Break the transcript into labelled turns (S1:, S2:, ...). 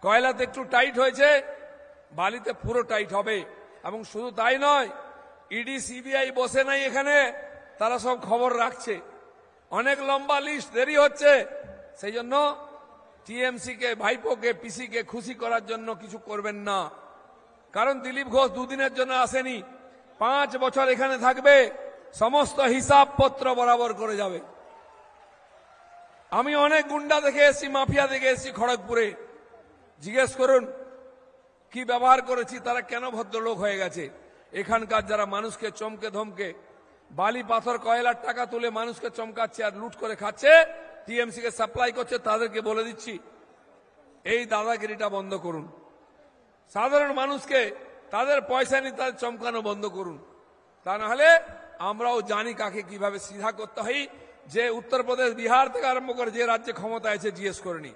S1: কয়লাতে একটু টাইট হয়েছে, বালিতে পুরো টাইট হবে। এবং শুধু তাই নয়, ইডি সিবিআই বসে নাই এখানে, তারা সব খবর রাখছে। অনেক লম্বা লিস্ট, দেরি হচ্ছে। সেই জন্য টিএমসি কে, ভাইপোকে, পিসি কে খুশি করার জন্য কিছু করবেন না। কারণ দিলীপ ঘোষ দুদিনের জন্য আসেনি, 5 বছর এখানে থাকবে, সমস্ত হিসাবপত্র বরাবর করে যাবে। আমি অনেক গুন্ডা দেখে এসেছি, মাফিয়া দেখে এসেছি খড়গপুরে। জিজ্ঞেস করুন কি ব্যবহার করেছি, তারা কেন ভদ্রলোক হয়ে গেছে। এখানকার যারা মানুষকে চমকে ধমকে বালি পাথর কয়লার টাকা তুলে মানুষকে চমকাচ্ছে আর লুট করে খাচ্ছে, টিএমসি কে সাপ্লাই করছে, তাদেরকে বলে দিচ্ছি এই দাদাগিরিটা বন্ধ করুন। সাধারণ মানুষকে তাদের পয়সা নিয়ে তাদের চমকানো বন্ধ করুন। তা না হলে আমরাও জানি কাকে কিভাবে সিধা করতে হয়। যে উত্তরপ্রদেশ, বিহার থেকে আরম্ভ করে যে রাজ্যে ক্ষমতা আছে জিজ্ঞেস করে নি।